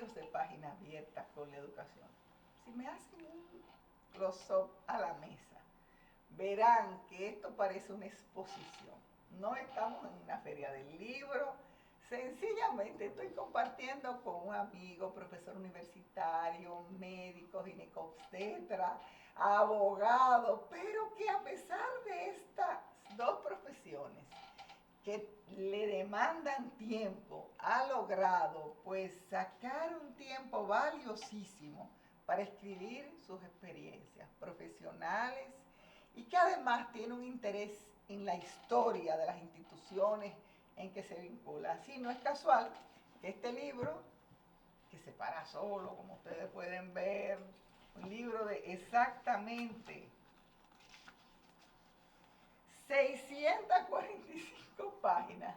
varios de páginas abiertas con la educación. Si me hacen un close-up a la mesa, verán que esto parece una exposición. No estamos en una feria del libro, sencillamente estoy compartiendo con un amigo, profesor universitario, médico, ginecobstetra, abogado, pero que a pesar de estas dos profesiones que le demandan tiempo, ha logrado pues sacar un tiempo valiosísimo para escribir sus experiencias profesionales y que además tiene un interés en la historia de las instituciones en que se vincula. Así no es casual que este libro, que se para solo, como ustedes pueden ver, un libro de exactamente 645 páginas,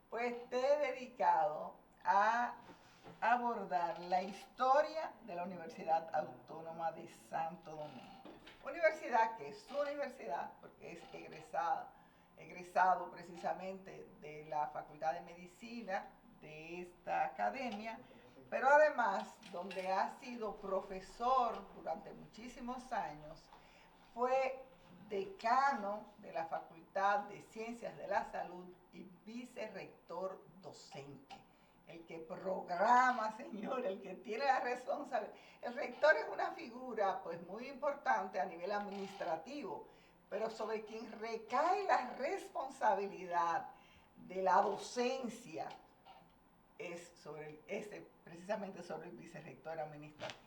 pues esté dedicado a abordar la historia de la Universidad Autónoma de Santo Domingo. Universidad que es su universidad, porque es egresado precisamente de la Facultad de Medicina de esta academia, pero además donde ha sido profesor durante muchísimos años, fue decano de la Facultad de Ciencias de la Salud y vicerrector docente. El que programa, señor, el que tiene la responsabilidad. El rector es una figura pues muy importante a nivel administrativo, pero sobre quien recae la responsabilidad de la docencia es precisamente sobre el vicerrector administrativo.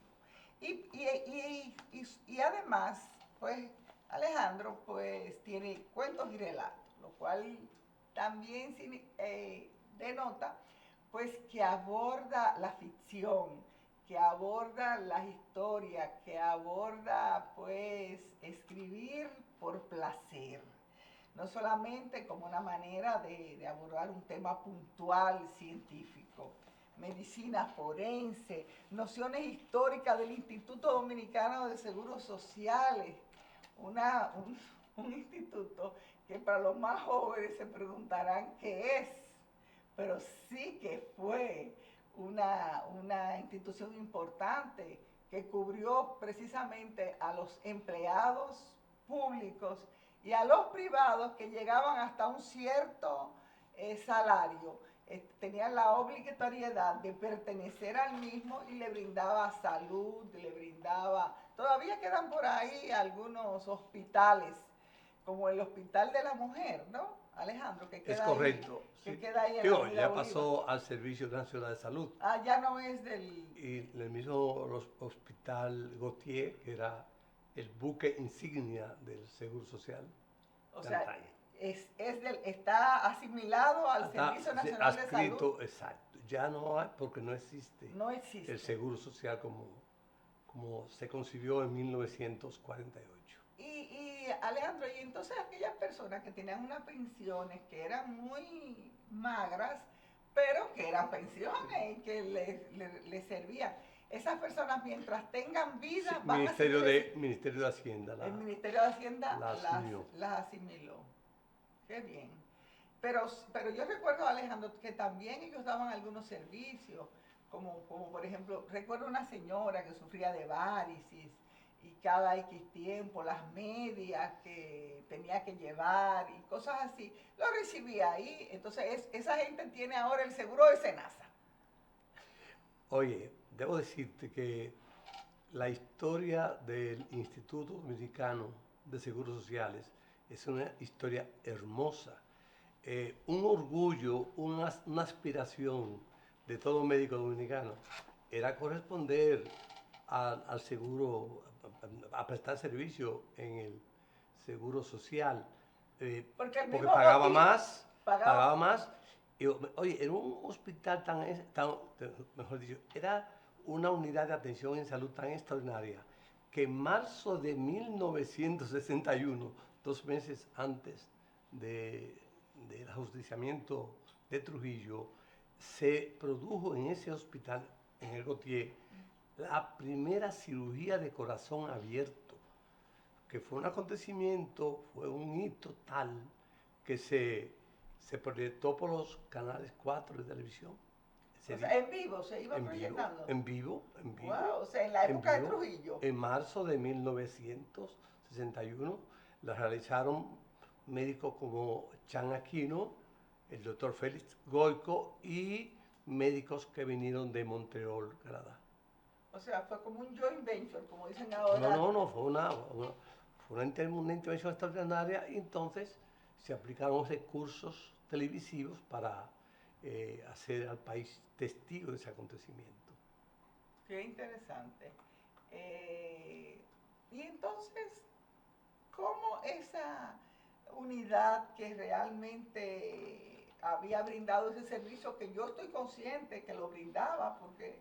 Y además, pues Alejandro pues tiene cuentos y relatos, lo cual también denota pues que aborda la ficción, que aborda las historias, que aborda pues escribir por placer, no solamente como una manera de abordar un tema puntual científico. Medicina forense, nociones históricas del Instituto Dominicano de Seguros Sociales, un instituto que para los más jóvenes se preguntarán qué es, pero sí que fue una institución importante que cubrió precisamente a los empleados públicos y a los privados que llegaban hasta un cierto salario. Tenían la obligatoriedad de pertenecer al mismo y le brindaba salud, le brindaba... Todavía quedan por ahí algunos hospitales, como el Hospital de la Mujer, ¿no, Alejandro? Que queda es correcto. Ahí, que Sí. queda ahí en Digo, la Avenida ya Bolívar. pasó al Servicio Nacional de Salud. Ah, ya no es del... Y el mismo Hospital Gautier, que era el buque insignia del Seguro Social. O sea, está asimilado al Servicio Nacional de Salud. Exacto. Ya no hay, porque no existe, no existe el Seguro Social como se concibió en 1948. Y Alejandro, y entonces aquellas personas que tenían unas pensiones que eran muy magras, pero que eran pensiones y que les servían. Esas personas mientras tengan vida Sí, van Ministerio de Hacienda. El Ministerio de Hacienda las asimiló. Qué bien. Pero yo recuerdo, Alejandro, que también ellos daban algunos servicios, como por ejemplo, recuerdo una señora que sufría de varices y cada X tiempo las medias que tenía que llevar y cosas así, lo recibía ahí. Entonces esa gente tiene ahora el seguro de Senasa. Oye, debo decirte que la historia del Instituto Dominicano de Seguros Sociales es una historia hermosa. Un orgullo, una aspiración de todo médico dominicano era corresponder al seguro, a prestar servicio en el seguro social, porque pagaba más. Y, oye, era un hospital mejor dicho, era una unidad de atención en salud tan extraordinaria que en marzo de 1961, 2 meses antes del ajusticiamiento de Trujillo, se produjo en ese hospital, en el Gautier, la primera cirugía de corazón abierto, que fue un acontecimiento, fue un hito tal que se proyectó por los canales 4 de televisión. O sea, en vivo se iba proyectando. En vivo. Wow, o sea, en la época de vivo. Trujillo. En marzo de 1961 la realizaron médicos como Chan Aquino, el doctor Félix Goico y médicos que vinieron de Montreal, Canadá. O sea, fue como un joint venture, como dicen ahora. No, fue una intervención extraordinaria y entonces se aplicaron recursos televisivos para hacer al país testigo de ese acontecimiento. Qué interesante. Y entonces, ¿cómo esa unidad que realmente había brindado ese servicio, que yo estoy consciente que lo brindaba, porque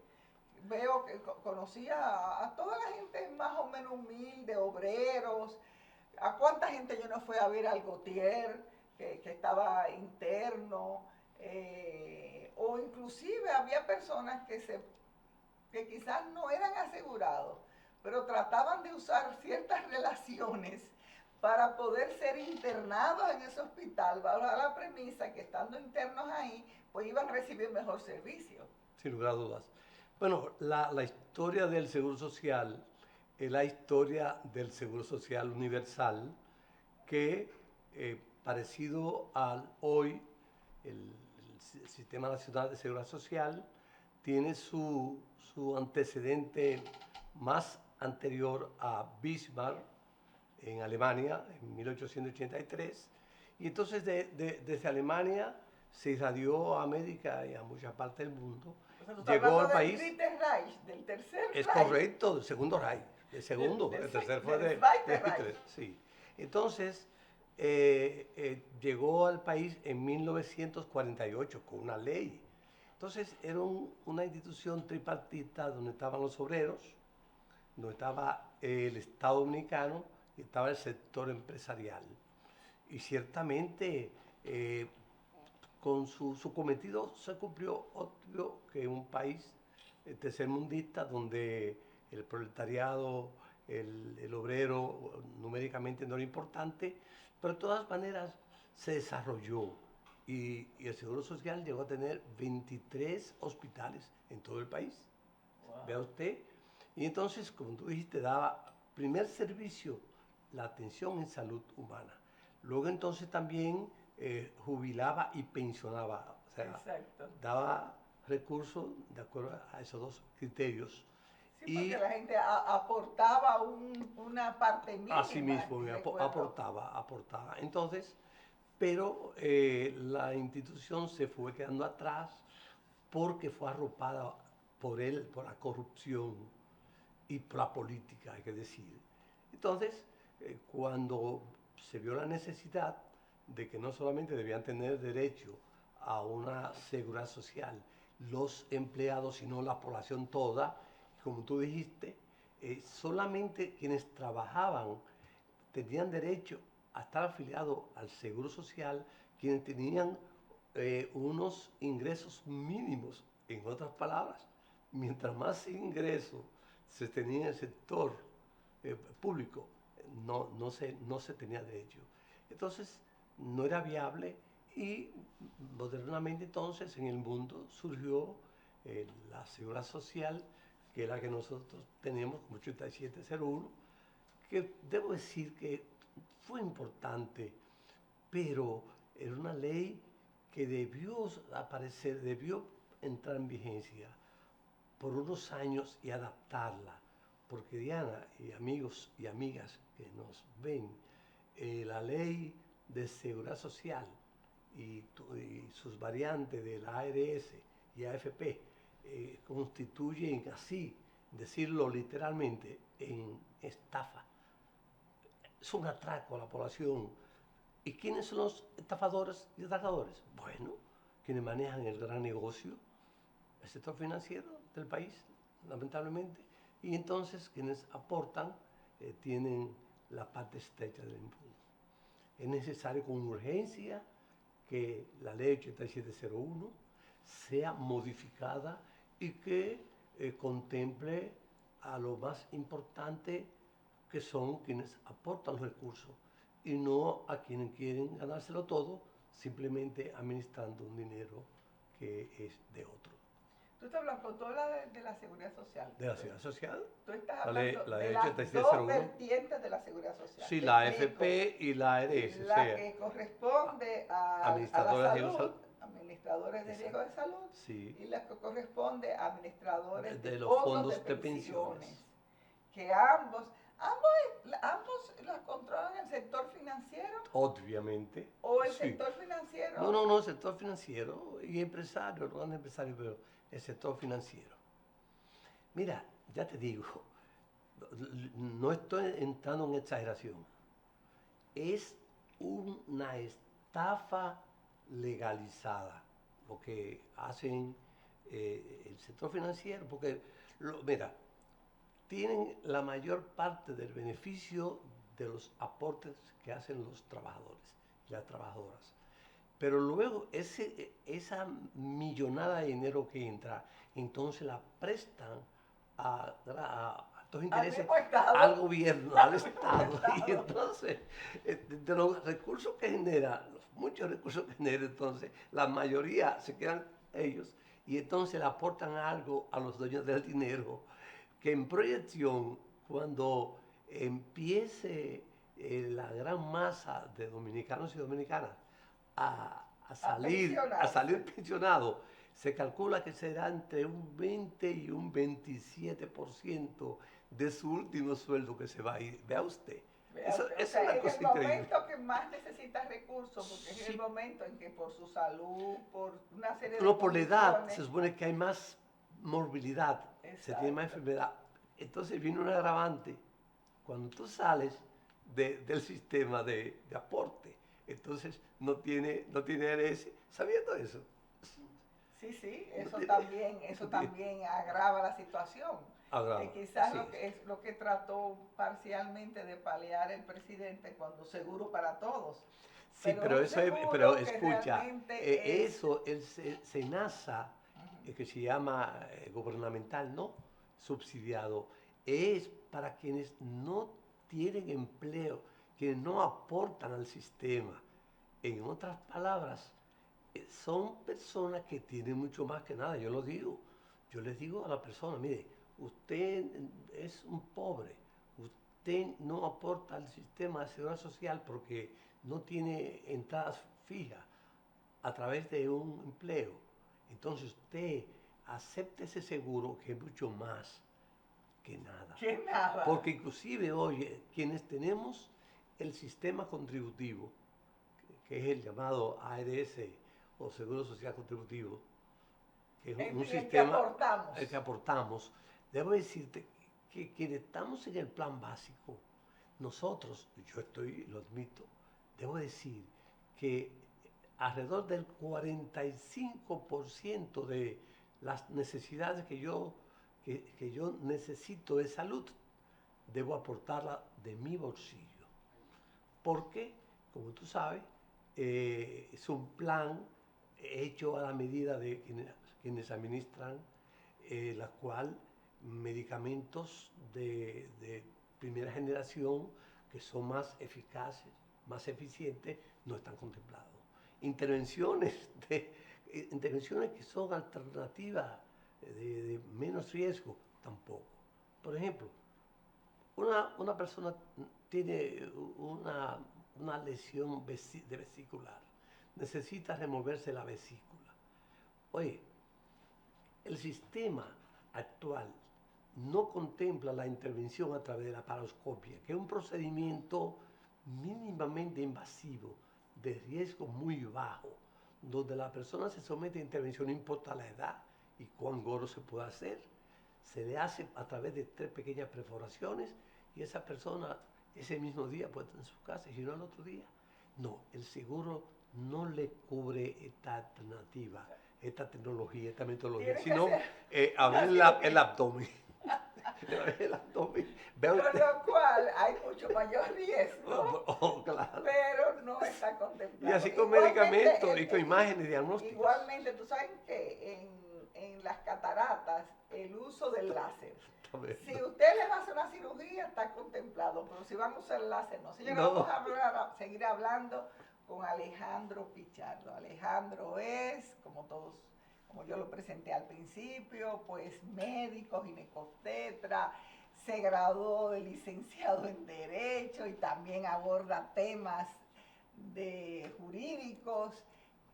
veo que conocía a toda la gente más o menos humilde, obreros, a cuánta gente yo no fui a ver al Gautier, que estaba interno, o inclusive había personas que quizás no eran asegurados, pero trataban de usar ciertas relaciones para poder ser internados en ese hospital, bajo la premisa que estando internos ahí, pues iban a recibir mejor servicio. Sin lugar a dudas. Bueno, la historia del Seguro Social es la historia del Seguro Social Universal que, parecido al hoy, el Sistema Nacional de Seguridad Social, tiene su antecedente más anterior a Bismarck en Alemania en 1883, y entonces desde Alemania se irradió a América y a muchas partes del mundo. O sea, tú estás Llegó al hablando país. del Dritte Reich, del tercer Es Reich. correcto, del segundo Reich. El tercer fue de Hitler. Sí. Entonces, llegó al país en 1948 con una ley. Entonces, era una institución tripartita donde estaban los obreros, donde estaba el Estado dominicano y estaba el sector empresarial. Y ciertamente, con su cometido se cumplió, obvio, que un país tercermundista donde el proletariado, el obrero numéricamente no era importante, pero de todas maneras se desarrolló y el Seguro Social llegó a tener 23 hospitales en todo el país. Wow. Vea usted. Y entonces, como tú dijiste, daba primer servicio, la atención en salud humana. Luego entonces también jubilaba y pensionaba, o sea, exacto, daba recursos de acuerdo a esos dos criterios. Sí, porque la gente aportaba una parte mínima. Así mismo, aportaba. Entonces, pero la institución se fue quedando atrás porque fue arropada por la corrupción y por la política, hay que decir. Entonces, cuando se vio la necesidad de que no solamente debían tener derecho a una seguridad social los empleados, sino la población toda, como tú dijiste, solamente quienes trabajaban tenían derecho a estar afiliados al Seguro Social, quienes tenían unos ingresos mínimos. En otras palabras, mientras más ingresos se tenía en el sector público, no se tenía derecho. Entonces, no era viable y modernamente entonces en el mundo surgió la seguridad social, que es la que nosotros tenemos como 8701, que debo decir que fue importante, pero era una ley que debió aparecer, debió entrar en vigencia por unos años y adaptarla, porque Diana y amigos y amigas que nos ven, la ley de seguridad social y sus variantes de la ARS y AFP constituyen, así decirlo literalmente, en estafa. Es un atraco a la población. ¿Y quiénes son los estafadores y atracadores? Bueno, quienes manejan el gran negocio, el sector financiero del país, lamentablemente, y entonces quienes aportan tienen la parte estrecha del embudo. Es necesario con urgencia que la ley 8701 sea modificada y que contemple a lo más importante, que son quienes aportan los recursos y no a quienes quieren ganárselo todo simplemente administrando un dinero que es de otro. Tú estás hablando, tú hablas de la seguridad social. De la seguridad social. Tú estás La ley, hablando la de ley las 8701. dos vertientes de la seguridad social. Sí, Te la explico. AFP y la ARS. O La sea, que corresponde a administradores la de riesgo de salud, administradores de riesgo de salud, sí, y la que corresponde a administradores de de los fondos fondos de de pensiones. pensiones. Que ambos las controlan el sector financiero Obviamente. o el Sí. sector financiero. No, el sector financiero y empresario, no es empresario, pero el sector financiero. Mira, ya te digo, no estoy entrando en exageración. Es una estafa legalizada lo que hacen el sector financiero, porque, mira, tienen la mayor parte del beneficio de los aportes que hacen los trabajadores y las trabajadoras. Pero luego esa millonada de dinero que entra, entonces la prestan a estos intereses al gobierno, al Estado. Y entonces, de los recursos que genera, los muchos recursos que genera, entonces, la mayoría se quedan ellos y entonces le aportan algo a los dueños del dinero, que en proyección, cuando empiece la gran masa de dominicanos y dominicanas a salir pensionados, se calcula que será entre un 20 y un 27% de su último sueldo que se va a ir. Vea usted. Eso es una cosa increíble. En el momento que más necesita recursos, porque es el momento en que por su salud, por una serie de por la edad, se supone que hay más morbilidad, se tiene más enfermedad. Entonces viene un agravante. Cuando tú sales del sistema de aporte, entonces no tiene ARS. ¿Sabías todo eso? Sí, eso también agrava la situación. Quizás sí. lo que trató parcialmente de paliar el presidente cuando seguro para todos. Sí, pero escucha, eso, el SENASA, que se llama gubernamental, no subsidiado, es para quienes no tienen empleo, quienes no aportan al sistema. En otras palabras, son personas que tienen mucho más que nada. Yo lo digo. Yo les digo a la persona, mire, usted es un pobre, usted no aporta al sistema de seguridad social porque no tiene entradas fijas a través de un empleo. Entonces usted acepte ese seguro, que es mucho más que nada. Que nada. Porque inclusive, oye, quienes tenemos el sistema contributivo, que es el llamado ARS o Seguro Social Contributivo, que es un sistema que aportamos, debo decirte que quienes estamos en el plan básico, nosotros, lo admito, debo decir que alrededor del 45% de las necesidades que yo necesito de salud, debo aportarla de mi bolsillo. Porque, como tú sabes, es un plan hecho a la medida de quienes administran, la cual medicamentos de primera generación que son más eficaces, más eficientes, no están contemplados. Intervenciones que son alternativas de menos riesgo, tampoco. Por ejemplo, una persona tiene una lesión de vesicular, necesita removerse la vesícula. Oye, el sistema actual no contempla la intervención a través de la paroscopia, que es un procedimiento mínimamente invasivo, de riesgo muy bajo, donde la persona se somete a intervención, no importa la edad y cuán gordo se puede hacer. Se le hace a través de 3 pequeñas perforaciones y esa persona ese mismo día puede estar en su casa y si no el otro día. No, el seguro no le cubre esta alternativa, esta tecnología, esta metodología, sino abrir el abdomen. Con lo cual hay mucho mayor riesgo, claro. pero no está contemplado. Y así con medicamentos y con imágenes diagnósticas. Igualmente, tú sabes que en las cataratas el uso del láser, si usted le va a hacer una cirugía está contemplado, pero si van a usar el láser no. Señora, no. Vamos a seguir hablando con Alejandro Pichardo. Alejandro es, como como yo lo presenté al principio, pues médico, ginecobstetra, se graduó de licenciado en Derecho y también aborda temas de jurídicos,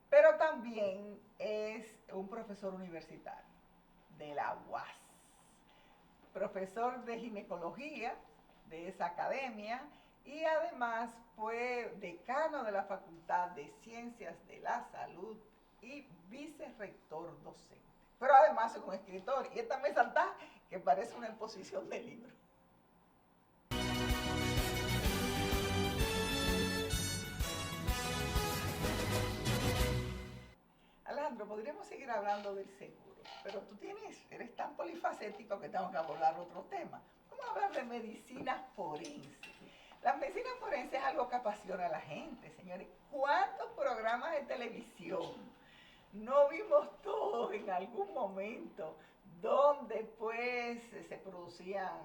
pero también es un profesor universitario de la UAS, profesor de ginecología de esa academia y además fue decano de la Facultad de Ciencias de la Salud y vicerrector docente. Pero además es un escritor y esta mesa está que parece una exposición de libros. Alejandro, podríamos seguir hablando del seguro, pero tú eres tan polifacético que tengo que abordar otro tema. Vamos a hablar de medicina forense. La medicina forense es algo que apasiona a la gente, señores. ¿Cuántos programas de televisión no vimos todos en algún momento donde pues se producían,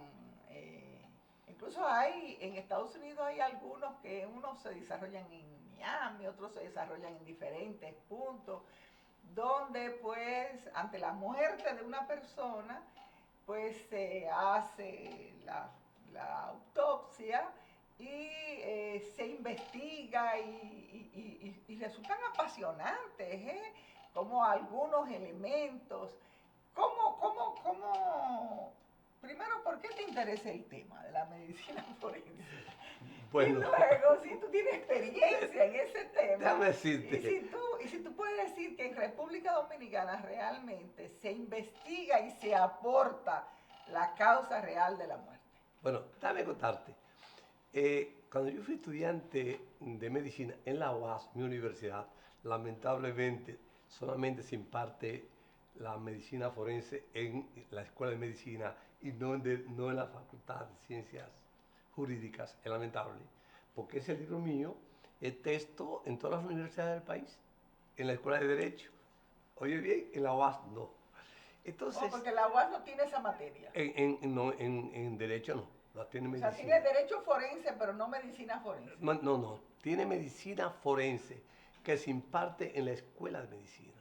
incluso hay, en Estados Unidos hay algunos que unos se desarrollan en Miami, otros se desarrollan en diferentes puntos, donde pues ante la muerte de una persona pues se hace la autopsia y se investiga y resultan apasionantes, como algunos elementos. Primero, ¿por qué te interesa el tema de la medicina forense? Bueno, y luego, si tú tienes experiencia en ese tema, déjame decirte. y si tú puedes decir que en República Dominicana realmente se investiga y se aporta la causa real de la muerte. Bueno, déjame contarte. Cuando yo fui estudiante de medicina en la UAS, mi universidad, lamentablemente solamente se imparte la medicina forense en la Escuela de Medicina y no en la Facultad de Ciencias Jurídicas. Es lamentable, porque ese libro mío es texto en todas las universidades del país, en la Escuela de Derecho. Oye bien, en la UAS no. Entonces, porque la UAS no tiene esa materia. En Derecho no tiene medicina. O sea, tiene Derecho forense, pero no medicina forense. No, tiene medicina forense que se imparte en la Escuela de Medicina,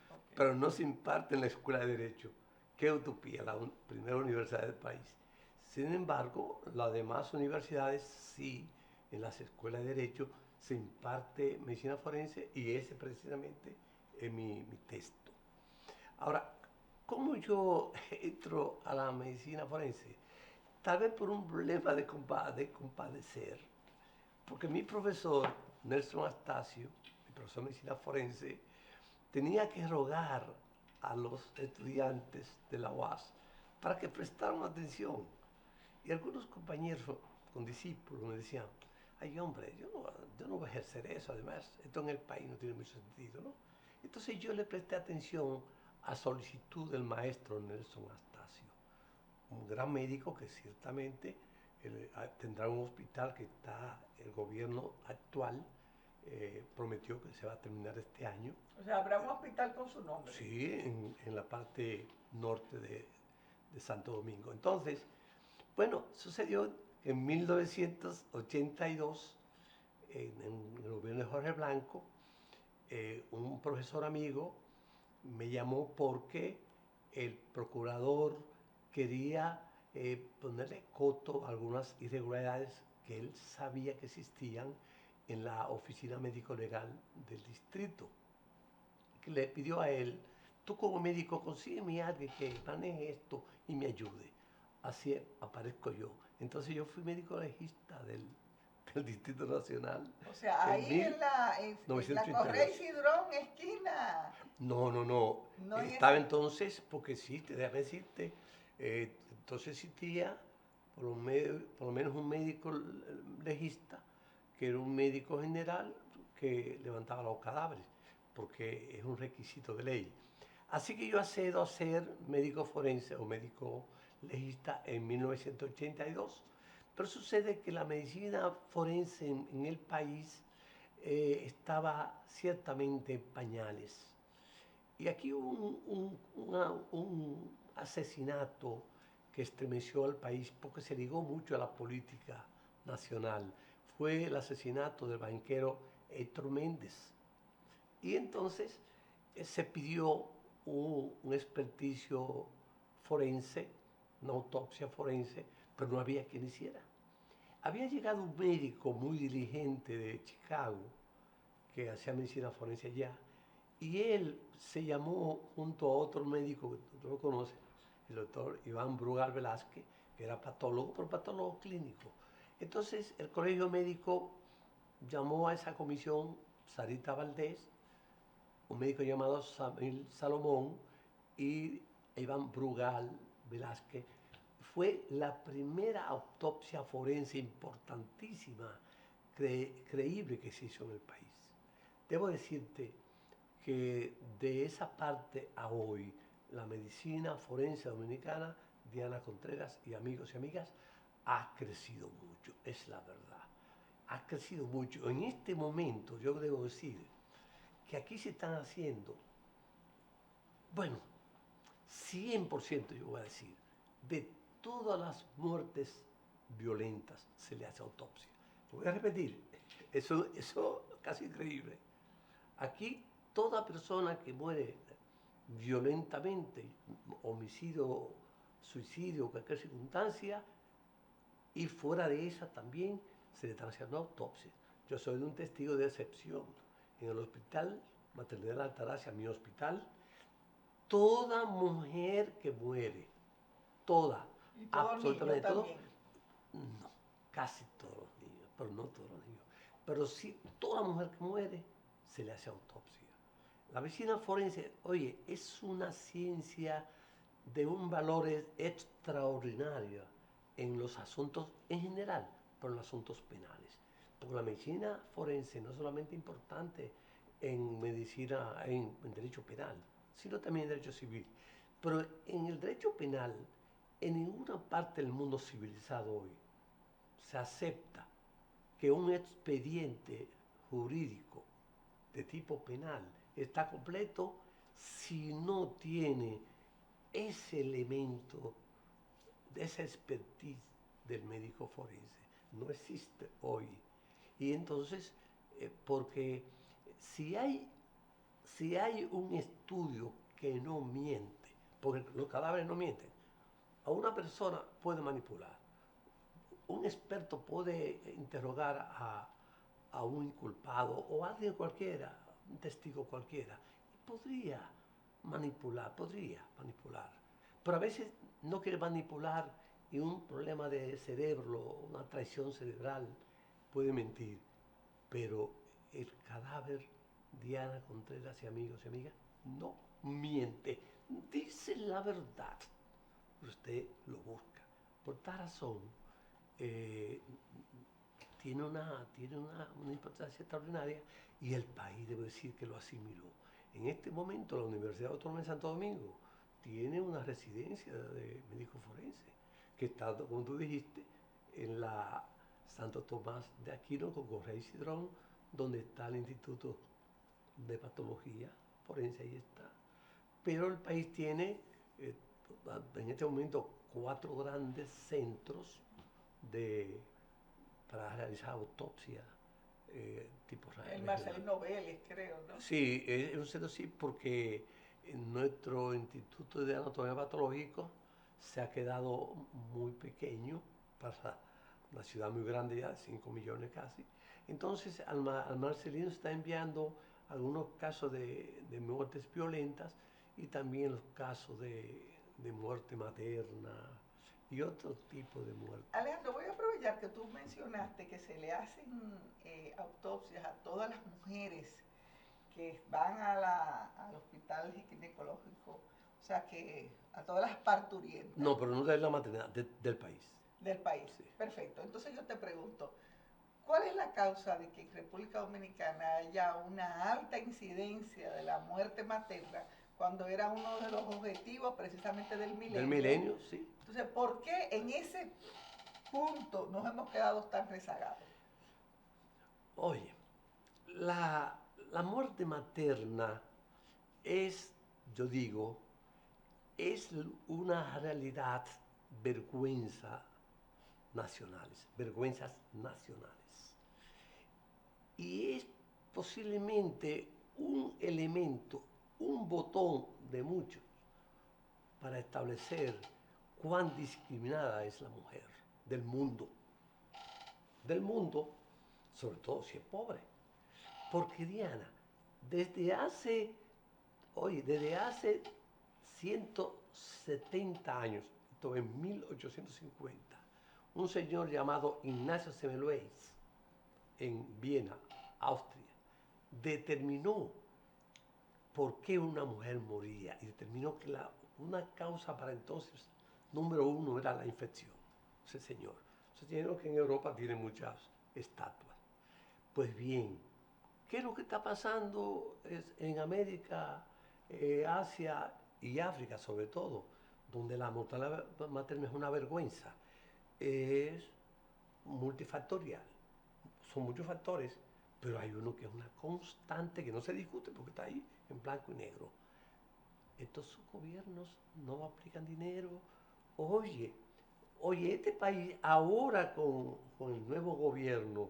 okay, pero no se imparte en la Escuela de Derecho. Qué utopía, la primera universidad del país. Sin embargo, las demás universidades sí, en las escuelas de Derecho se imparte medicina forense y ese precisamente es mi texto. Ahora, ¿cómo yo entro a la medicina forense? Tal vez por un problema de compadecer, porque mi profesor, Nelson Astacio, mi profesor de medicina forense, tenía que rogar a los estudiantes de la UAS para que prestaran atención. Y algunos compañeros condiscípulos me decían, ay hombre, yo no voy a ejercer eso, además, esto en el país no tiene mucho sentido, ¿no? Entonces yo le presté atención a solicitud del maestro Nelson Astacio, un gran médico que ciertamente tendrá un hospital que el gobierno actual prometió que se va a terminar este año. O sea, habrá un hospital con su nombre. Sí, en la parte norte de Santo Domingo. Entonces, bueno, sucedió que en 1982, en el gobierno de Jorge Blanco, un profesor amigo me llamó porque el procurador quería ponerle coto a algunas irregularidades que él sabía que existían en la oficina médico-legal del distrito. Que le pidió a él, tú como médico consígueme a alguien que maneje esto y me ayude. Así aparezco yo. Entonces yo fui médico legista del Distrito Nacional. O sea, ahí en la Correy Cidrón, esquina. No. Estaba entonces, porque sí, déjame decirte, entonces existía por lo menos un médico legista, que era un médico general que levantaba los cadáveres, porque es un requisito de ley. Así que yo accedo a ser médico forense o médico legista en 1982. Pero sucede que la medicina forense en el país estaba ciertamente en pañales. Y aquí hubo un asesinato que estremeció al país porque se ligó mucho a la política nacional. Fue el asesinato del banquero Héctor Méndez. Y entonces se pidió un experticio forense, una autopsia forense, pero no había quien hiciera. Había llegado un médico muy diligente de Chicago que hacía medicina forense allá, y él se llamó junto a otro médico que tú lo conoces, el doctor Iván Brugal Velázquez, que era patólogo, pero patólogo clínico. Entonces el colegio médico llamó a esa comisión Sarita Valdés, un médico llamado Samuel Salomón y Iván Brugal Velázquez. Fue la primera autopsia forense importantísima, creíble que se hizo en el país. Debo decirte que de esa parte a hoy, la medicina forense dominicana, Diana Contreras y amigos y amigas, ha crecido mucho, es la verdad. Ha crecido mucho. En este momento, yo debo decir que aquí se están haciendo, bueno, 100% yo voy a decir, de todas las muertes violentas se le hace autopsia. Lo voy a repetir, eso es casi increíble. Aquí toda persona que muere violentamente, homicidio, suicidio, cualquier circunstancia, y fuera de esa también se le está haciendo autopsia. Yo soy un testigo de excepción. En el hospital Maternidad de Altagracia, mi hospital, toda mujer que muere, toda, Y todo absolutamente niño todo, también. no, casi todos los niños, pero no todos los niños. Pero sí, toda mujer que muere se le hace autopsia. La medicina forense, oye, es una ciencia de un valor extraordinario en los asuntos en general, pero en los asuntos penales. Porque la medicina forense no es solamente importante en medicina, en derecho penal, sino también en derecho civil. Pero en el derecho penal, en ninguna parte del mundo civilizado hoy se acepta que un expediente jurídico de tipo penal está completo si no tiene ese elemento, de esa expertise del médico forense. No existe hoy. Y entonces, porque si hay, si hay un estudio que no miente, porque los cadáveres no mienten, a una persona puede manipular, un experto puede interrogar a un inculpado o a alguien cualquiera, un testigo cualquiera, y podría manipular. Pero a veces no quiere manipular y un problema de cerebro, una traición cerebral, puede mentir. Pero el cadáver, Diana Contreras y amigos y amigas, no miente, dice la verdad. Usted lo busca. Por tal razón, eh, tiene una importancia extraordinaria y el país, debo decir, que lo asimiló. En este momento, la Universidad Autónoma de Santo Domingo tiene una residencia de médico forense que está, como tú dijiste, en la Santo Tomás de Aquino con Correa Cidrón, donde está el Instituto de Patología Forense, ahí está. Pero el país tiene, en este momento, 4 grandes centros para realizar autopsia tipo El regional. Marcelino Vélez, creo, ¿no? Sí, es un centro sí, porque nuestro Instituto de Anatomía Patológica se ha quedado muy pequeño para una ciudad muy grande ya, de 5 millones casi. Entonces al Marcelino se está enviando algunos casos de muertes violentas y también los casos de muerte materna y otro tipo de muerte. Alejandro, voy a aprovechar que tú mencionaste que se le hacen autopsias a todas las mujeres que van al hospital ginecológico, o sea que a todas las parturientas No, pero no de la maternidad, del país. del país. Sí. Perfecto. Entonces yo te pregunto, ¿cuál es la causa de que en República Dominicana haya una alta incidencia de la muerte materna cuando era uno de los objetivos precisamente del milenio? Del milenio, sí. Entonces, ¿por qué en ese punto nos hemos quedado tan rezagados? Oye, la muerte materna es, yo digo, es una realidad vergüenzas nacionales. Y es posiblemente un elemento un botón de muchos para establecer cuán discriminada es la mujer del mundo. Del mundo, sobre todo si es pobre. Porque Diana, desde hace 170 años, esto en 1850, un señor llamado Ignacio Semmelweis, en Viena, Austria, determinó por qué una mujer moría y determinó que una causa para entonces, número uno, era la infección. Ese señor que en Europa tiene muchas estatuas. Pues bien, ¿qué es lo que está pasando en América, Asia y África sobre todo, donde la mortalidad materna es una vergüenza? Es multifactorial. Son muchos factores, pero hay uno que es una constante que no se discute porque está ahí en blanco y negro. Estos gobiernos no aplican dinero. Oye, este país ahora con el nuevo gobierno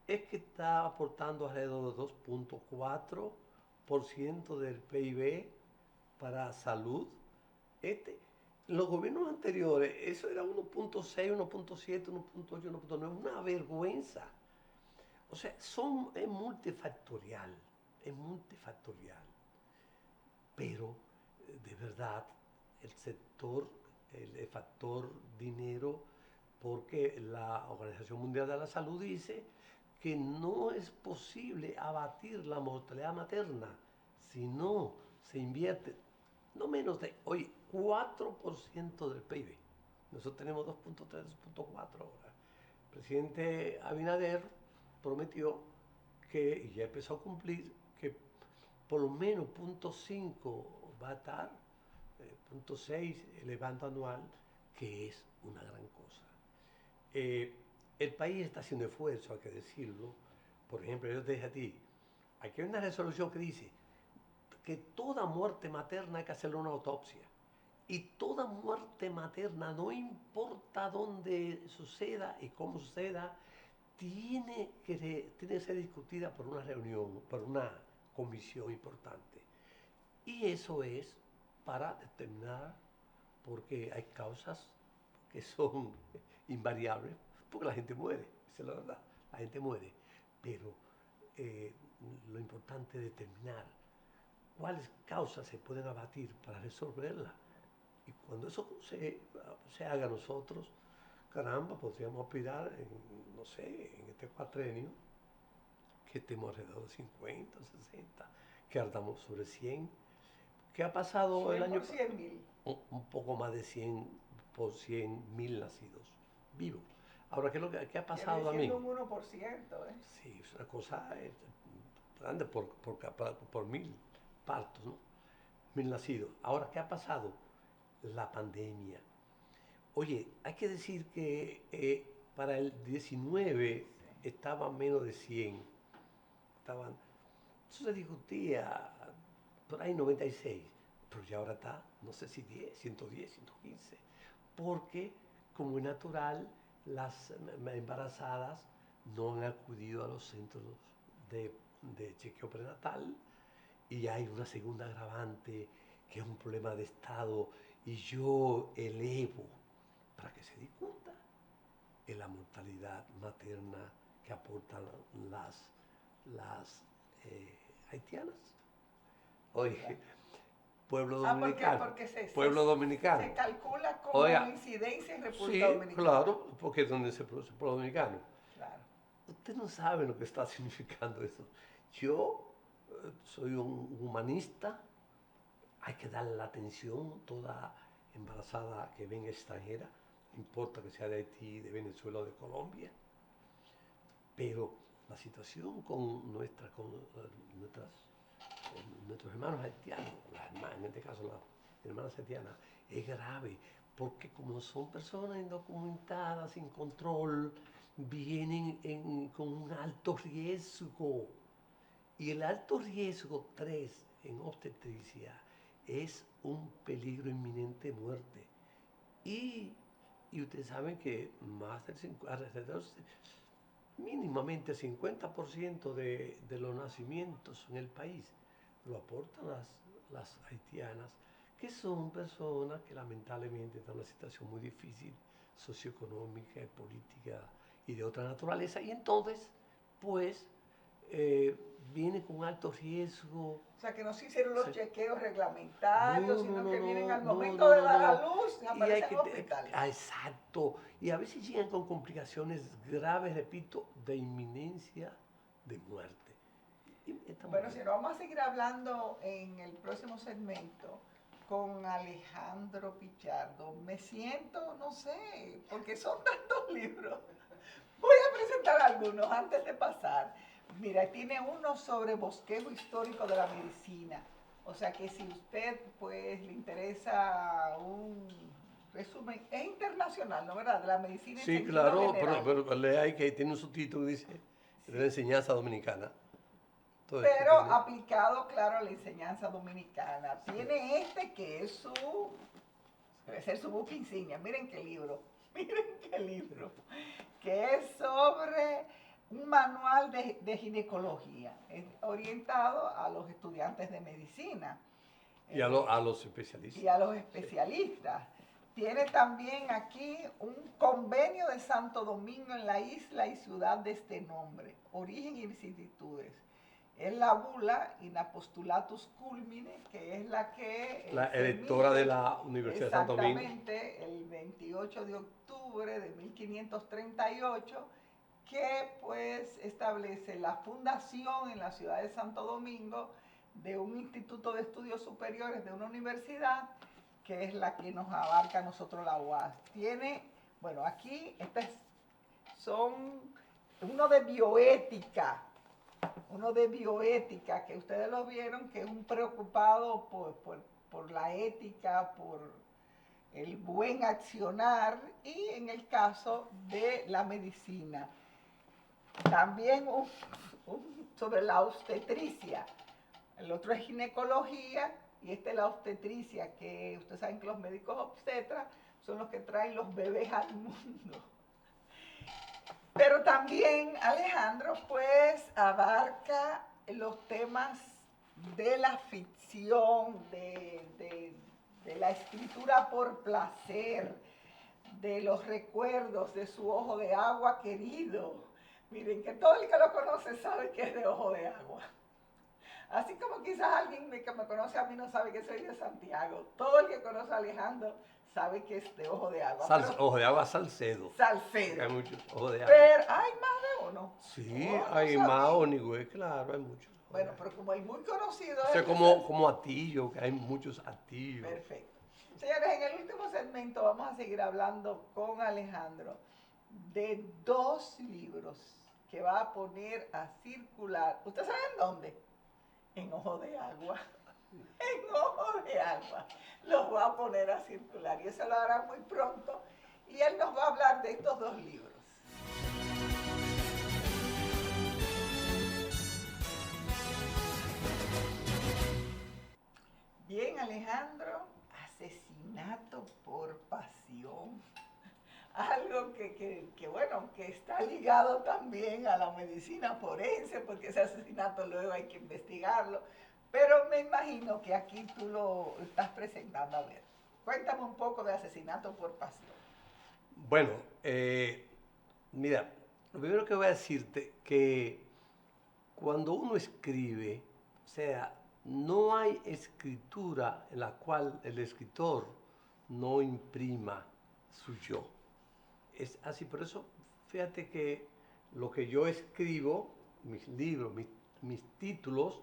es que está aportando alrededor de 2.4% del PIB para salud. Los gobiernos anteriores, eso era 1.6, 1.7, 1.8, 1.9, una vergüenza. O sea, es multifactorial, pero de verdad el factor dinero, porque la Organización Mundial de la Salud dice que no es posible abatir la mortalidad materna si no se invierte no menos de, hoy, 4% del PIB. Nosotros tenemos 2.3, 2.4 ahora. El presidente Abinader prometió que, y ya empezó a cumplir, que por lo menos 0.5 va a estar, 0.6 elevando anual, que es una gran cosa. El país está haciendo esfuerzo, hay que decirlo. Por ejemplo, yo te dije a ti, aquí hay una resolución que dice que toda muerte materna hay que hacerle una autopsia. Y toda muerte materna, no importa dónde suceda y cómo suceda, tiene que ser discutida por una reunión, por una comisión importante. Y eso es para determinar, porque hay causas que son invariables, porque la gente muere, esa es la verdad, la gente muere. Pero lo importante es determinar cuáles causas se pueden abatir para resolverla. Y cuando eso se haga nosotros, caramba, podríamos aspirar, no sé, en este cuatrenio, que estemos alrededor de 50, 60, que ardamos sobre 100. ¿Qué ha pasado 100 el año por 100.000. Un poco más de 100 por 100.000 nacidos vivos. Ahora, ¿qué ha pasado también? Siendo un 1%, ¿eh? Sí, es una cosa grande por 1.000 partos, ¿no? 1.000 nacidos. Ahora, ¿qué ha pasado? La pandemia. Oye, hay que decir que para el 19 estaban menos de 100. Eso se discutía por ahí 96, pero ya ahora está, no sé si 10, 110, 115. Porque, como es natural, las embarazadas no han acudido a los centros de chequeo prenatal y hay una segunda agravante que es un problema de Estado y yo elevo para que se discuta en la mortalidad materna que aportan las haitianas. Oye, pueblo dominicano. Porque pueblo dominicano. se calcula como Oiga, incidencia en República sí, Dominicana. claro, porque es donde se produce el pueblo dominicano. Claro. Usted no sabe lo que está significando eso. Yo soy un humanista, hay que darle la atención toda embarazada que venga extranjera, no importa que sea de Haití, de Venezuela o de Colombia, pero la situación con nuestros hermanos haitianos, en este caso las hermanas haitianas, es grave, porque como son personas indocumentadas, sin control, vienen con un alto riesgo. Y el alto riesgo 3 en obstetricia es un peligro inminente de muerte. Y ustedes saben que alrededor mínimamente 50% de los nacimientos en el país lo aportan las haitianas, que son personas que lamentablemente están en una situación muy difícil, socioeconómica y política y de otra naturaleza, y entonces, pues, vienen con alto riesgo. O sea, que no se hicieron los Sí. chequeos reglamentarios, sino que vienen al No, momento de dar a no. luz y Y hay aparecen en hospitales. exacto. Y a veces llegan con complicaciones graves, repito, de inminencia de muerte. Y estamos Bueno, bien. si no, vamos a seguir hablando en el próximo segmento con Alejandro Pichardo. Me siento, no sé, porque son tantos libros. Voy a presentar algunos antes de pasar. Mira, tiene uno sobre bosquejo histórico de la medicina. O sea que si usted pues le interesa un resumen, es internacional, ¿no verdad? De la medicina en Sí, sentido claro, general. pero lea ahí que tiene un subtítulo que dice de la enseñanza dominicana. Entonces, ¿qué Pero tiene? aplicado, claro, a la enseñanza dominicana. Tiene este que es debe ser su buque insignia. Miren qué libro, miren qué libro. Que es sobre un manual de ginecología, orientado a los estudiantes de medicina. Y a los especialistas. Y a los especialistas. Tiene también aquí un convenio de Santo Domingo en la isla y ciudad de este nombre, origen y vicisitudes. Es la bula in apostulatus culmine, que es la que... La se electora emite de la Universidad de Santo Domingo. exactamente el 28 de octubre de 1538, que pues establece la fundación en la ciudad de Santo Domingo de un instituto de estudios superiores de una universidad, que es la que nos abarca a nosotros la UAS. Tiene, bueno, aquí son uno de bioética, que ustedes lo vieron, que es un preocupado por la ética, por el buen accionar, y en el caso de la medicina. También sobre la obstetricia. El otro es ginecología y este es la obstetricia, que ustedes saben que los médicos obstetras son los que traen los bebés al mundo. Pero también Alejandro pues abarca los temas de la ficción, de la escritura por placer, de los recuerdos de su ojo de agua querido. Miren, que todo el que lo conoce sabe que es de ojo de agua. Así como quizás alguien que me conoce a mí no sabe que soy de Santiago. Todo el que conoce a Alejandro sabe que es de ojo de agua. Ojo de agua Salcedo. Salcedo. Hay muchos ojos de agua. Pero hay más de uno. Sí, Oh, no hay sabía. más Onigüe, claro, hay muchos. Bueno, pero como el muy conocido O sea, es como Atillo, que hay muchos Atillos. perfecto. Señores, en el último segmento vamos a seguir hablando con Alejandro de dos libros que va a poner a circular. ¿Ustedes saben dónde? En Ojo de Agua. En Ojo de Agua. Los va a poner a circular y eso lo hará muy pronto. Y él nos va a hablar de estos dos libros. Bien, Alejandro, asesinato por pasión. Algo bueno, que está ligado también a la medicina forense, porque ese asesinato luego hay que investigarlo. Pero me imagino que aquí tú lo estás presentando. A ver, cuéntame un poco de asesinato por pasión. Bueno, mira, lo primero que voy a decirte que cuando uno escribe, o sea, no hay escritura en la cual el escritor no imprima su yo. Es así, por eso fíjate que lo que yo escribo, mis libros, mis títulos,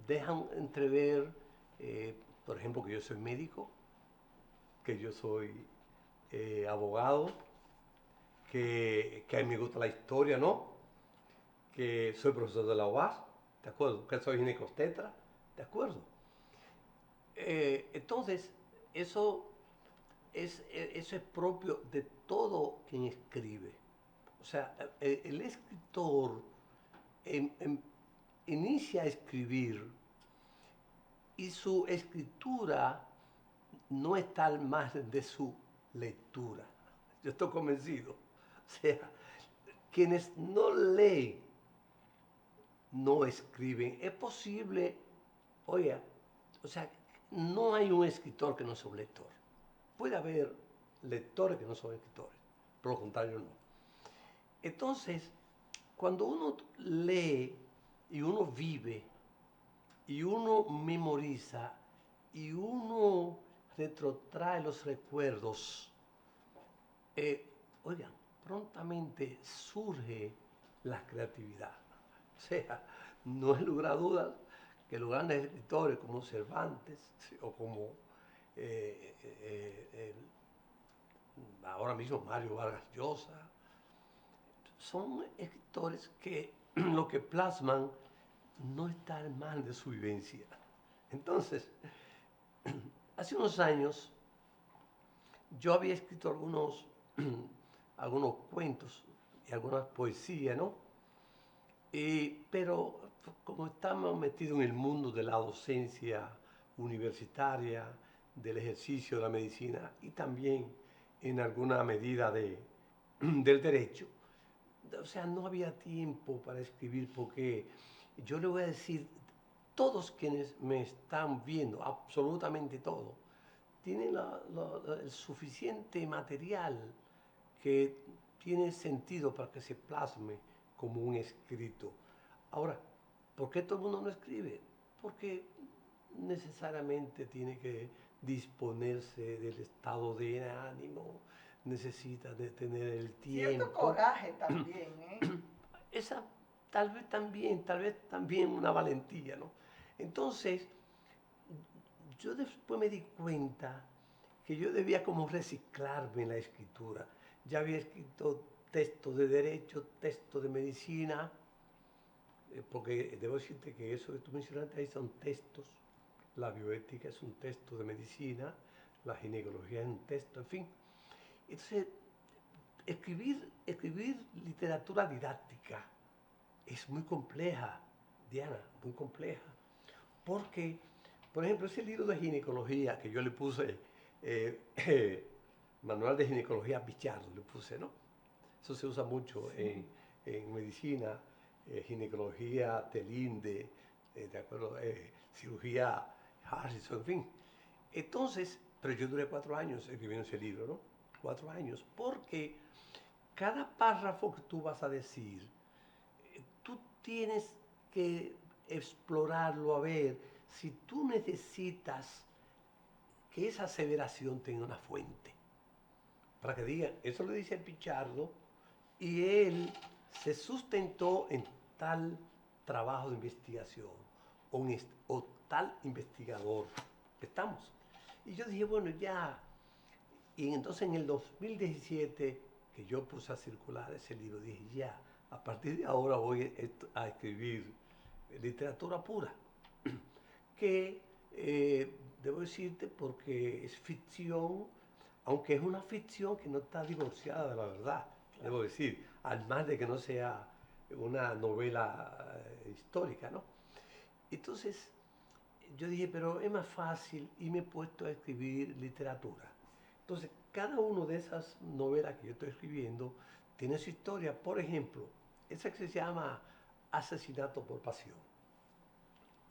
dejan entrever, por ejemplo, que yo soy médico, que yo soy abogado, que a mí me gusta la historia, ¿no? Que soy profesor de la UAS, ¿de acuerdo? Que soy ginecobstetra, ¿de acuerdo? Entonces, eso es propio de todo quien escribe. O sea, el escritor inicia a escribir y su escritura no está al margen de su lectura. Yo estoy convencido. O sea, quienes no leen, no escriben. Es posible oiga, o sea, no hay un escritor que no sea un lector. Puede haber lectores que no son escritores, por lo contrario no. Entonces, cuando uno lee y uno vive y uno memoriza y uno retrotrae los recuerdos, oigan, prontamente surge la creatividad. O sea, no hay lugar a dudas que los grandes escritores como Cervantes o como ahora mismo Mario Vargas Llosa, son escritores que lo que plasman no está al mal de su vivencia. Entonces, hace unos años yo había escrito algunos cuentos y algunas poesías, ¿no? Pero como estamos metidos en el mundo de la docencia universitaria, del ejercicio de la medicina y también en alguna medida del derecho, o sea, no había tiempo para escribir porque yo le voy a decir, todos quienes me están viendo, absolutamente todos, tienen el suficiente material que tiene sentido para que se plasme como un escrito. Ahora, ¿por qué todo el mundo no escribe? Porque necesariamente tiene que disponerse del estado de ánimo, necesita de tener el tiempo. Cierto coraje también, ¿eh? Esa tal vez también una valentía, ¿no? Entonces, yo después me di cuenta que yo debía como reciclarme en la escritura. Ya había escrito textos de derecho, textos de medicina, porque debo decirte que eso que tú mencionaste ahí son textos. La bioética es un texto de medicina, la ginecología es un texto, en fin. Entonces, escribir literatura didáctica es muy compleja, Diana, muy compleja. Porque, por ejemplo, ese libro de ginecología que yo le puse, Manual de Ginecología Pichardo, le puse, ¿no? Eso se usa mucho Sí. en medicina, ginecología Telinde, de acuerdo, cirugía Harrison, en fin. Entonces, pero yo duré 4 años escribiendo ese libro, ¿no? 4 años, porque cada párrafo que tú vas a decir, tú tienes que explorarlo a ver si tú necesitas que esa aseveración tenga una fuente. Para que digan, eso lo dice el Pichardo y él se sustentó en tal trabajo de investigación o tal investigador. ¿Estamos? Y yo dije, bueno, ya. Y entonces en el 2017, que yo puse a circular ese libro, dije, ya, a partir de ahora voy a escribir literatura pura, que debo decirte porque es ficción, aunque es una ficción que no está divorciada de la verdad, debo decir, al más de que no sea una novela histórica, ¿no? Entonces yo dije, pero es más fácil y me he puesto a escribir literatura. Entonces, cada una de esas novelas que yo estoy escribiendo tiene su historia. Por ejemplo, esa que se llama Asesinato por Pasión.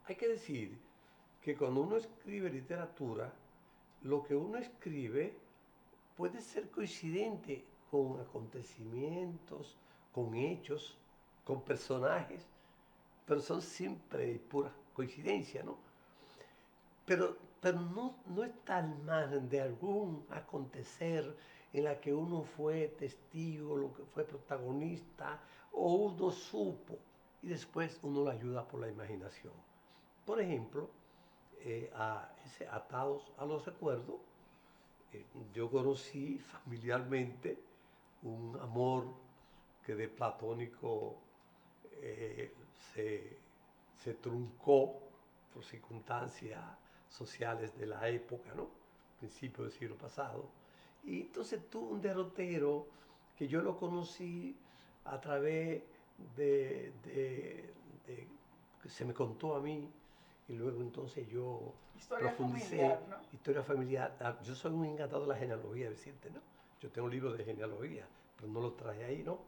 Hay que decir que cuando uno escribe literatura, lo que uno escribe puede ser coincidente con acontecimientos, con hechos, con personajes, pero son siempre pura coincidencia, ¿no? Pero no está al margen de algún acontecer en la que uno fue testigo, lo que fue protagonista, o uno supo y después uno lo ayuda por la imaginación. Por ejemplo, atados a los recuerdos, yo conocí familiarmente un amor que de platónico eh, se, se truncó por circunstancias sociales de la época, ¿no? Principio del siglo pasado. Y entonces tuvo un derrotero que yo lo conocí a través que se me contó a mí y luego entonces yo Historia profundicé, familiar, ¿no? historia familiar. Yo soy un encantado de la genealogía, decirte, ¿no? Yo tengo un libro de genealogía, pero no lo traje ahí, ¿no?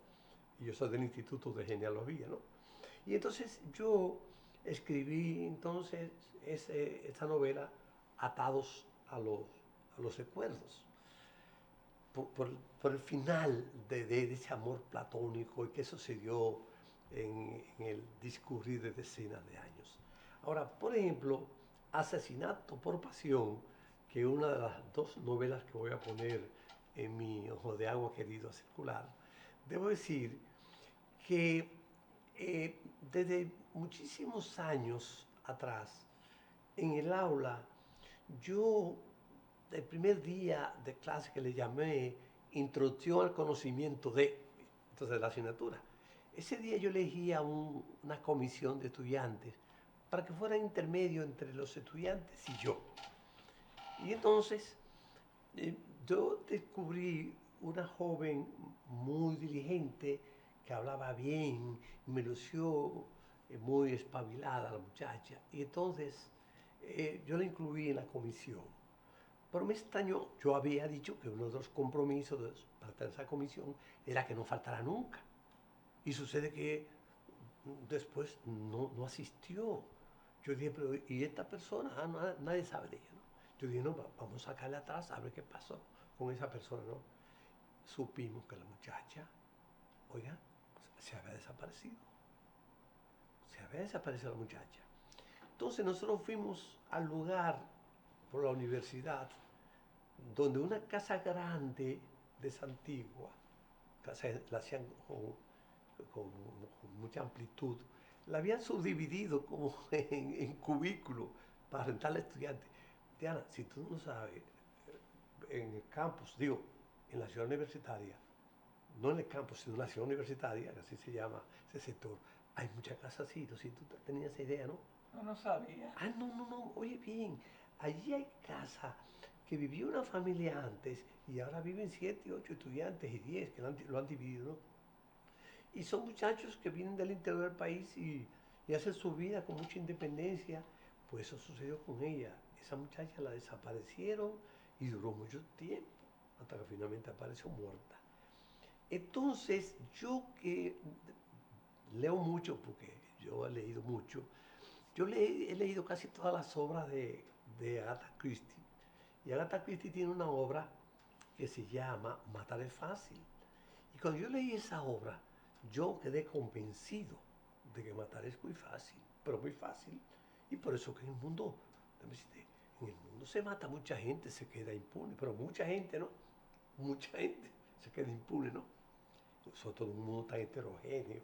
Y yo soy del Instituto de Genealogía, ¿no? Y entonces yo escribí entonces esa novela Atados a los recuerdos, por, por- por el final de ese amor platónico y que sucedió en el discurrir de decenas de años. Ahora, por ejemplo, Asesinato por Pasión, que es una de las dos novelas que voy a poner en mi ojo de agua querido a circular, debo decir que desde muchísimos años atrás, en el aula, yo, el primer día de clase que le llamé Introducción al Conocimiento de, entonces la asignatura, ese día yo elegía una comisión de estudiantes para que fuera intermedio entre los estudiantes y yo. Y entonces eh, yo descubrí una joven muy diligente que hablaba bien, me lució muy espabilada la muchacha. Y entonces yo la incluí en la comisión. Pero me extrañó, yo había dicho que uno de los compromisos para estar en esa comisión era que no faltara nunca. Y sucede que después no asistió. Yo dije, pero ¿y esta persona? Nadie sabe de ella, ¿no? Yo dije, no, vamos a sacarle atrás a ver qué pasó con esa persona, ¿no? Supimos que la muchacha, oiga, se había desaparecido. Se había desaparecido la muchacha. Entonces nosotros fuimos al lugar por la universidad donde una casa grande de esa antigua, casa la hacían con mucha amplitud, la habían subdividido como en cubículos para rentarle a estudiantes. Diana, si tú no sabes, en el campus, digo, en la ciudad universitaria, no en el campus, sino en la ciudad universitaria, que así se llama ese sector, hay muchas casas así, no sé si tú tenías esa idea, ¿no? No sabía. Ah, no, oye bien, allí hay casa que vivía una familia antes y ahora viven 7, 8 estudiantes y 10 que lo han dividido, ¿no? Y son muchachos que vienen del interior del país y hacen su vida con mucha independencia. Pues eso sucedió con ella. Esa muchacha la desaparecieron y duró mucho tiempo, hasta que finalmente apareció muerta. Entonces, yo que leo mucho, porque yo he leído mucho, he leído casi todas las obras de Agatha Christie. Y Agatha Christie tiene una obra que se llama Matar es fácil. Y cuando yo leí esa obra, yo quedé convencido de que matar es muy fácil, pero muy fácil. Y por eso que en el mundo, en el mundo se mata mucha gente, se queda impune, pero mucha gente, ¿no? Mucha gente se queda impune, ¿no? Sobre todo un mundo tan heterogéneo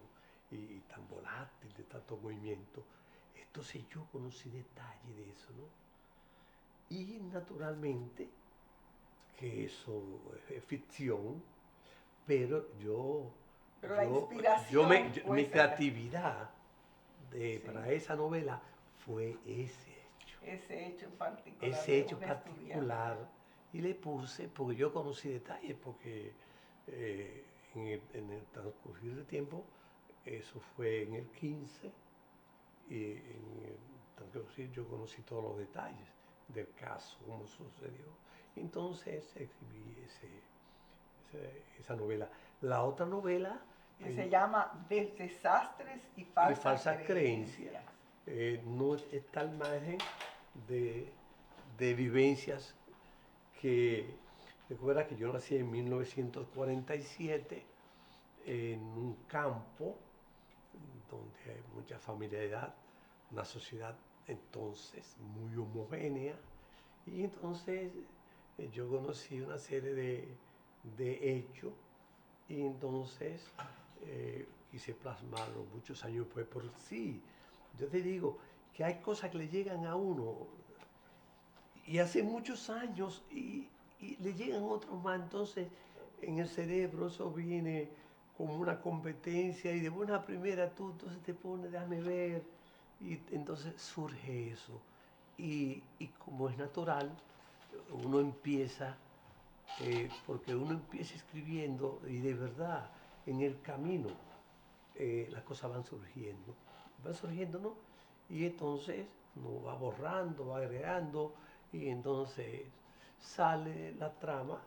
y tan volátil, de tanto movimiento. Entonces yo conocí detalle de eso, ¿no? Y naturalmente que eso es ficción, pero Pero la yo, inspiración mi fue creatividad sí, para esa novela fue ese hecho un estudiante. particular, y le puse, porque yo conocí detalles, porque en el transcurrir del tiempo, eso fue en el 15, y en el transcurrir yo conocí todos los detalles del caso, cómo sucedió. Entonces escribí esa novela. La otra novela, Que se llama Desastres y Falsas creencias, Creencias. no está al margen de, de vivencias que, recuerda que yo nací en 1947 en un campo donde hay mucha familiaridad, una sociedad entonces muy homogénea, y entonces yo conocí una serie de hechos y entonces quise plasmarlo muchos años después. Por sí, yo te digo que hay cosas que le llegan a uno y hace muchos años y le llegan otros más. Entonces en el cerebro eso viene como una competencia y de buena primera tú entonces te pones, déjame ver, y entonces surge eso. Y como es natural, uno empieza porque uno empieza escribiendo y de verdad en el camino las cosas van surgiendo, ¿no? Y entonces uno va borrando, va agregando y entonces sale la trama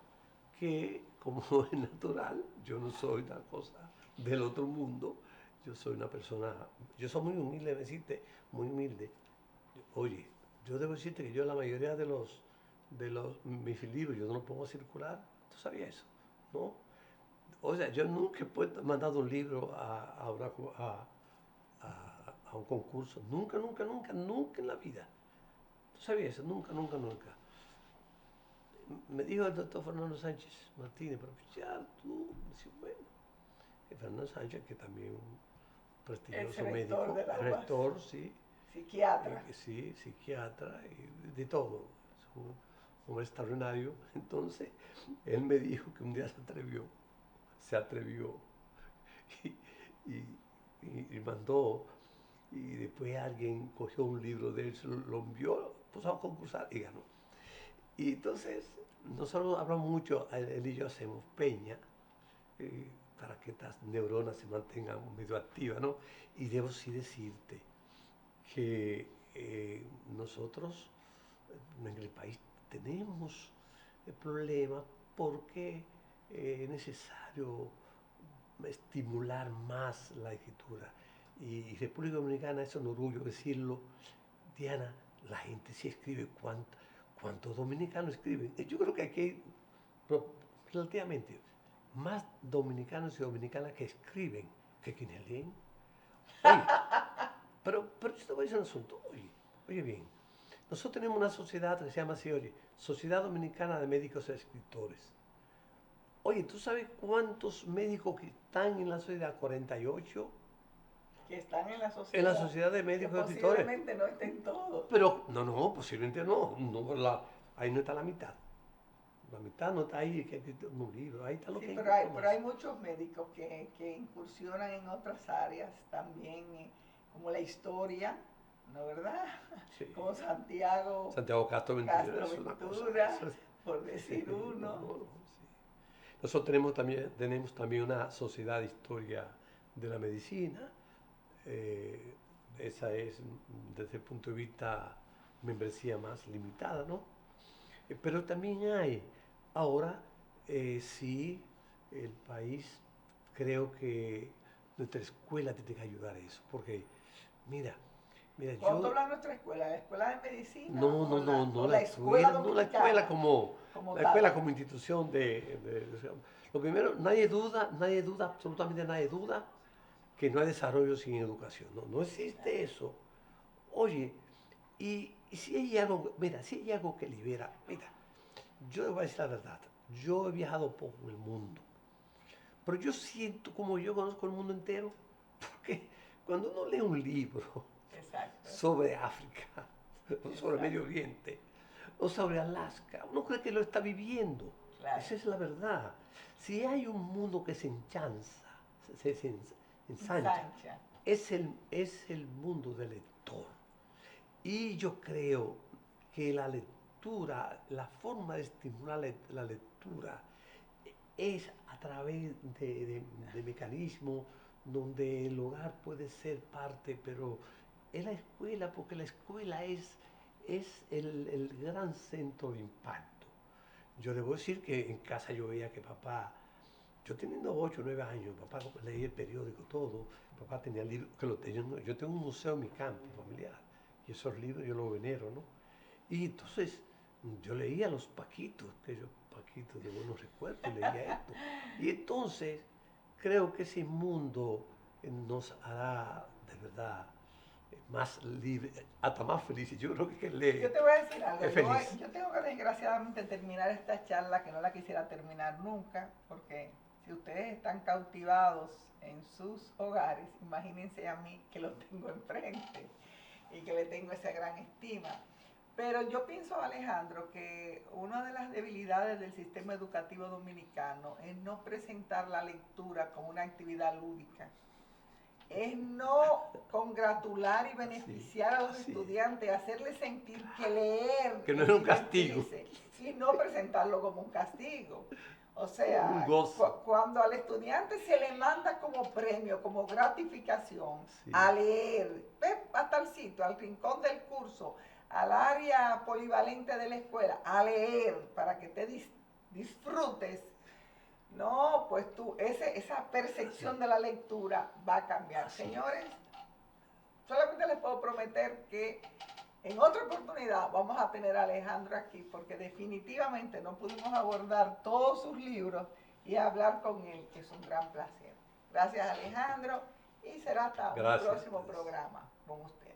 que como es natural, yo no soy tal cosa del otro mundo, yo soy una persona, yo soy muy humilde, me decirte, muy humilde. Oye, yo debo decirte que yo la mayoría mis libros, yo no los pongo a circular. ¿Tú sabías eso? ¿No? O sea, yo nunca he mandado un libro a un concurso. Nunca, nunca, nunca, nunca en la vida. ¿Tú sabías eso? Nunca, nunca, nunca. Me dijo el doctor Fernando Sánchez Martínez, pero ya tú, bueno, que Fernando Sánchez, que también un prestigioso médico, rector, sí. Psiquiatra. Sí, psiquiatra y de todo. Es un hombre extraordinario. Entonces, él me dijo que un día se atrevió y mandó, y después alguien cogió un libro de él, lo envió, puso a concursar y ganó. Y entonces, nosotros hablamos mucho, él y yo hacemos peña, para que estas neuronas se mantengan medio activas, ¿no? Y debo sí decirte que nosotros en el país tenemos el problema porque es necesario estimular más la escritura. Y República Dominicana, es un orgullo decirlo, Diana, la gente sí escribe. ¿Cuántos dominicanos escriben? Yo creo que aquí hay relativamente más dominicanos y dominicanas que escriben que quienes leen. Oye, pero yo te voy a decir un asunto. Oye bien, nosotros tenemos una sociedad que se llama así, oye, Sociedad Dominicana de Médicos y Escritores. Oye, ¿tú sabes cuántos médicos que están en la sociedad? 48. Que están en la sociedad. En la Sociedad de Médicos y Escritores. Posiblemente no estén todos. Pero, no, posiblemente no. Ahí no está la mitad. La mitad no está ahí, que escrito un libro. Ahí está lo sí, que pero hay muchos médicos que incursionan en otras áreas también, como la historia, ¿no verdad? Sí. Como Santiago Castro Ventura, por decir uno. Sí. Nosotros tenemos también una sociedad de historia de la medicina. Esa es, desde el punto de vista membresía, más limitada, ¿no? Pero también hay, ahora sí, el país, creo que nuestra escuela tiene que ayudar a eso, porque mira, ¿Cuánto habla nuestra escuela? ¿La escuela de medicina? No, la escuela como institución lo primero, nadie duda, absolutamente nadie duda que no hay desarrollo sin educación. No existe eso. Oye, y si hay algo, si hay algo que libera, yo le voy a decir la verdad, yo he viajado poco en el mundo, pero yo siento como yo conozco el mundo entero, porque cuando uno lee un libro sobre África, o sobre Medio Oriente, o sobre Alaska, uno cree que lo está viviendo. Claro. Esa es la verdad. Si hay un mundo que se ensancha, es el mundo del lector. Y yo creo que la lectura, la forma de estimular la lectura, es a través de mecanismos donde el hogar puede ser parte, pero es la escuela, porque la escuela es el gran centro de impacto. Yo debo decir que en casa yo veía que papá, yo teniendo 8 o 9 años, papá leía el periódico, todo, papá tenía libros, yo tengo un museo en mi campo familiar, y esos libros yo los venero, ¿no? Y entonces yo leía los Paquitos, Paquitos de buenos recuerdos, leía esto. Y entonces creo que ese mundo nos hará de verdad más libre, hasta más felices. Yo creo que leer. Yo te voy a decir algo. Yo tengo que desgraciadamente terminar esta charla, que no la quisiera terminar nunca, porque si ustedes están cautivados en sus hogares, imagínense a mí que lo tengo enfrente y que le tengo esa gran estima. Pero yo pienso, Alejandro, que una de las debilidades del sistema educativo dominicano es no presentar la lectura como una actividad lúdica. Es no congratular y beneficiar a los estudiantes, hacerles sentir que leer... Que no es un castigo. Y no presentarlo como un castigo. O sea, un gozo. Cuando al estudiante se le manda como premio, como gratificación, a leer, a tal sitio, al rincón del curso, al área polivalente de la escuela, a leer, para que te disfrutes, No, pues esa percepción de la lectura va a cambiar. Señores, solamente les puedo prometer que en otra oportunidad vamos a tener a Alejandro aquí porque definitivamente no pudimos abordar todos sus libros y hablar con él, que es un gran placer. Gracias, Alejandro, y será hasta un próximo programa con ustedes.